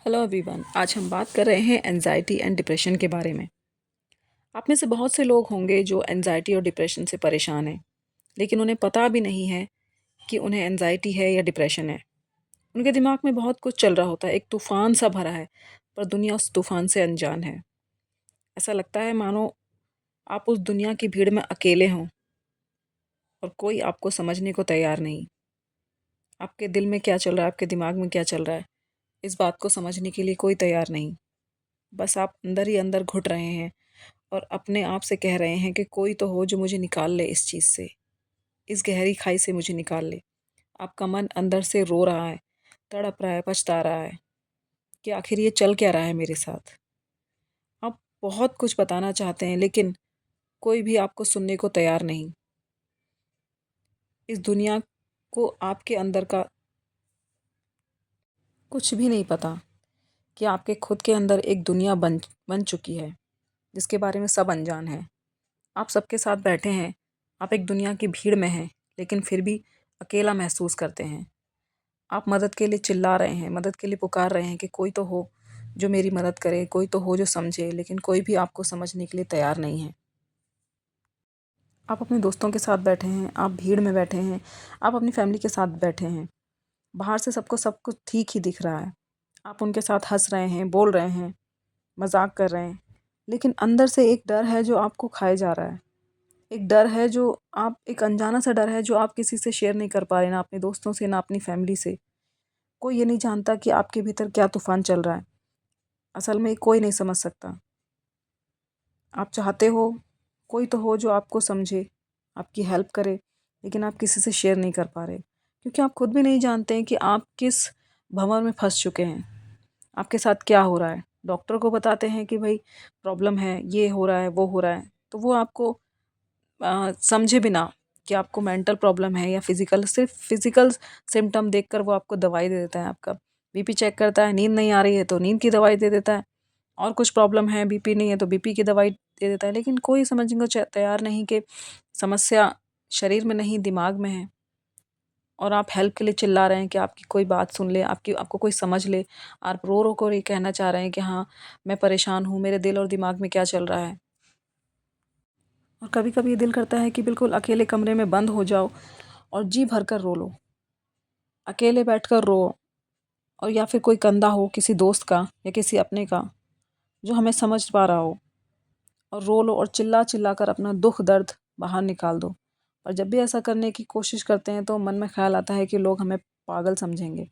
Hello everyone. आज हम बात कर रहे हैं एंजाइटी एंड डिप्रेशन के बारे में। आप में से बहुत से लोग होंगे जो एंजाइटी और डिप्रेशन से परेशान हैं, लेकिन उन्हें पता भी नहीं है कि उन्हें एंजाइटी है या डिप्रेशन है। उनके दिमाग में बहुत कुछ चल रहा होता है, एक तूफान सा भरा है, पर दुनिया उस तूफान से अनजान है। ऐसा लगता है मानो आप उस दुनिया की भीड़ में अकेले हों और कोई आपको समझने को तैयार नहीं। आपके दिल में क्या चल रहा है, आपके दिमाग में क्या चल रहा है, इस बात को समझने के लिए कोई तैयार नहीं। बस आप अंदर ही अंदर घुट रहे हैं और अपने आप से कह रहे हैं कि कोई तो हो जो मुझे निकाल ले इस चीज़ से, इस गहरी खाई से मुझे निकाल ले। आपका मन अंदर से रो रहा है, तड़प रहा है, पछता रहा है कि आखिर ये चल क्या रहा है मेरे साथ। आप बहुत कुछ बताना चाहते हैं, लेकिन कोई भी आपको सुनने को तैयार नहीं। इस दुनिया को आपके अंदर का कुछ भी नहीं पता कि आपके खुद के अंदर एक दुनिया बन बन चुकी है, जिसके बारे में सब अनजान है। आप सबके साथ बैठे हैं, आप एक दुनिया की भीड़ में हैं, लेकिन फिर भी अकेला महसूस करते हैं। आप मदद के लिए चिल्ला रहे हैं, मदद के लिए पुकार रहे हैं कि कोई तो हो जो मेरी मदद करे, कोई तो हो जो समझे, लेकिन कोई भी आपको समझने के लिए तैयार नहीं है। आप अपने दोस्तों के साथ बैठे हैं, आप भीड़ में बैठे हैं, आप अपनी फैमिली के साथ बैठे हैं। बाहर से सबको सब कुछ ठीक ही दिख रहा है। आप उनके साथ हँस रहे हैं, बोल रहे हैं, मज़ाक कर रहे हैं, लेकिन अंदर से एक डर है जो आपको खाए जा रहा है। एक डर है जो आप एक अनजाना सा डर है जो आप किसी से शेयर नहीं कर पा रहे, ना अपने दोस्तों से, ना अपनी फैमिली से। कोई ये नहीं जानता कि आपके भीतर क्या तूफ़ान चल रहा है। असल में कोई नहीं समझ सकता। आप चाहते हो, कोई तो हो जो आपको समझे, आपकी हेल्प करे, लेकिन आप किसी से शेयर नहीं कर पा रहे, क्योंकि आप खुद भी नहीं जानते हैं कि आप किस भंवर में फँस चुके हैं। आपके साथ क्या हो रहा है। डॉक्टर को बताते हैं कि भई प्रॉब्लम है, ये हो रहा है, वो हो रहा है, तो वो आपको समझे बिना कि आपको मेंटल प्रॉब्लम है या फिज़िकल, सिर्फ फिज़िकल सिम्पटम देखकर वो आपको दवाई दे देता है। आपका बीपी चेक करता है, नींद नहीं आ रही है तो नींद की दवाई दे देता है, और कुछ प्रॉब्लम है, बीपी नहीं है तो बीपी की दवाई दे देता है। लेकिन कोई समझने को तैयार नहीं कि समस्या शरीर में नहीं, दिमाग में है। और आप हेल्प के लिए चिल्ला रहे हैं कि आपकी कोई बात सुन ले, आपको कोई समझ ले। आप रो रो कर ये कहना चाह रहे हैं कि हाँ, मैं परेशान हूँ, मेरे दिल और दिमाग में क्या चल रहा है। और कभी-कभी ये दिल करता है कि बिल्कुल अकेले कमरे में बंद हो जाओ और जी भरकर रो लो। अकेले बैठकर रो, और या फिर कोई कंधा हो किसी दोस्त का या किसी अपने का जो हमें समझ पा रहा हो, और रो लो और चिल्ला-चिल्ला कर अपना दुःख दर्द बाहर निकाल दो। और जब भी ऐसा करने की कोशिश करते हैं तो मन में ख़्याल आता है कि लोग हमें पागल समझेंगे।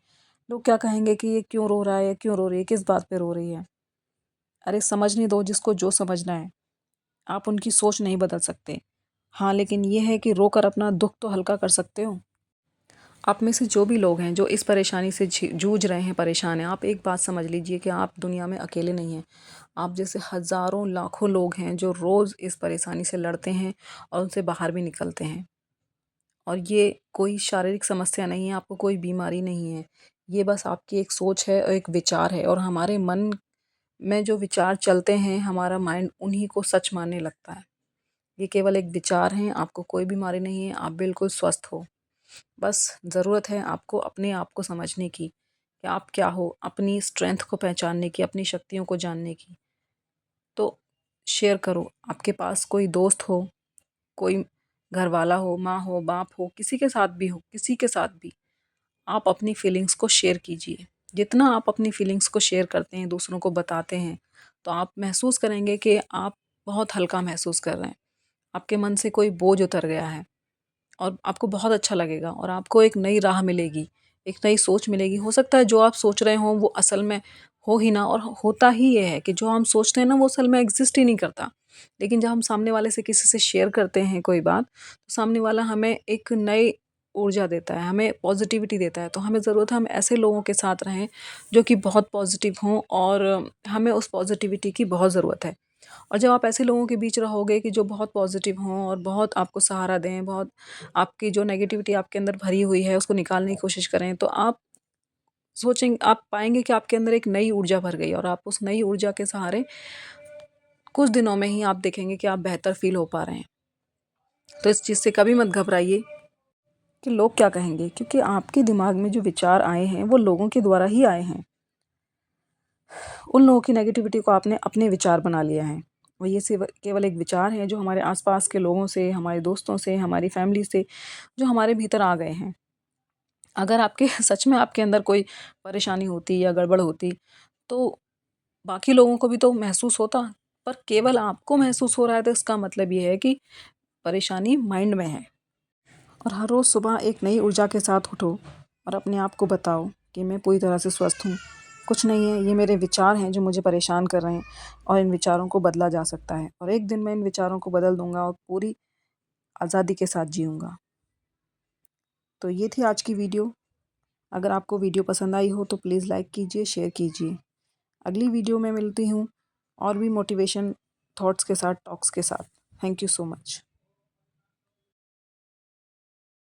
लोग क्या कहेंगे कि ये क्यों रो रहा है या क्यों रो रही है, किस बात पे रो रही है। अरे समझने दो जिसको जो समझना है। आप उनकी सोच नहीं बदल सकते। हाँ, लेकिन ये है कि रोकर अपना दुःख तो हल्का कर सकते हो। आप में से जो भी लोग हैं जो इस परेशानी से जूझ रहे हैं, परेशान हैं, आप एक बात समझ लीजिए कि आप दुनिया में अकेले नहीं हैं। आप जैसे हज़ारों लाखों लोग हैं जो रोज़ इस परेशानी से लड़ते हैं और उनसे बाहर भी निकलते हैं। और ये कोई शारीरिक समस्या नहीं है, आपको कोई बीमारी नहीं है। ये बस आपकी एक सोच है और एक विचार है, और हमारे मन में जो विचार चलते हैं, हमारा माइंड उन्हीं को सच मानने लगता है। ये केवल एक विचार हैं, आपको कोई बीमारी नहीं है, आप बिल्कुल स्वस्थ हो। बस ज़रूरत है आपको अपने आप को समझने की कि आप क्या हो, अपनी स्ट्रेंथ को पहचानने की, अपनी शक्तियों को जानने की। तो शेयर करो, आपके पास कोई दोस्त हो, कोई घरवाला हो, माँ हो, बाप हो, किसी के साथ भी हो, किसी के साथ भी, आप अपनी फीलिंग्स को शेयर कीजिए। जितना आप अपनी फीलिंग्स को शेयर करते हैं, दूसरों को बताते हैं, तो आप महसूस करेंगे कि आप बहुत हल्का महसूस कर रहे हैं। आपके मन से कोई बोझ उतर गया है और आपको बहुत अच्छा लगेगा, और आपको एक नई राह मिलेगी, एक नई सोच मिलेगी। हो सकता है जो आप सोच रहे हों वो असल में हो ही ना, और होता ही ये है कि जो हम सोचते हैं ना वो असल में एग्ज़िस्ट ही नहीं करता। लेकिन जब हम सामने वाले से किसी से शेयर करते हैं कोई बात, तो सामने वाला हमें एक नई ऊर्जा देता है, हमें पॉज़िटिविटी देता है। तो हमें ज़रूरत है हम ऐसे लोगों के साथ रहें जो कि बहुत पॉज़िटिव हों, और हमें उस पॉज़िटिविटी की बहुत ज़रूरत है। और जब आप ऐसे लोगों के बीच रहोगे कि जो बहुत पॉजिटिव हों और बहुत आपको सहारा दें, बहुत आपकी जो नेगेटिविटी आपके अंदर भरी हुई है उसको निकालने की कोशिश करें, तो आप पाएँगे कि आपके अंदर एक नई ऊर्जा भर गई, और आप उस नई ऊर्जा के सहारे कुछ दिनों में ही आप देखेंगे कि आप बेहतर फ़ील हो पा रहे हैं। तो इस चीज़ से कभी मत घबराइए कि लोग क्या कहेंगे, क्योंकि आपके दिमाग में जो विचार आए हैं वो लोगों के द्वारा ही आए हैं। उन लोगों की नेगेटिविटी को आपने अपने विचार बना लिया है और ये सिर्फ केवल एक विचार है जो हमारे आसपास के लोगों से, हमारे दोस्तों से, हमारी फैमिली से जो हमारे भीतर आ गए हैं। अगर आपके सच में आपके अंदर कोई परेशानी होती या गड़बड़ होती तो बाकी लोगों को भी तो महसूस होता, पर केवल आपको महसूस हो रहा है तो इसका मतलब ये है कि परेशानी माइंड में है। और हर रोज़ सुबह एक नई ऊर्जा के साथ उठो और अपने आप को बताओ कि मैं पूरी तरह से स्वस्थ हूँ। कुछ नहीं है, ये मेरे विचार हैं जो मुझे परेशान कर रहे हैं और इन विचारों को बदला जा सकता है और एक दिन मैं इन विचारों को बदल दूँगा और पूरी आज़ादी के साथ जीऊँगा। तो ये थी आज की वीडियो। अगर आपको वीडियो पसंद आई हो तो प्लीज़ लाइक कीजिए, शेयर कीजिए। अगली वीडियो में मिलती हूँ और भी मोटिवेशन थॉट्स के साथ, टॉक्स के साथ। Thank you so much.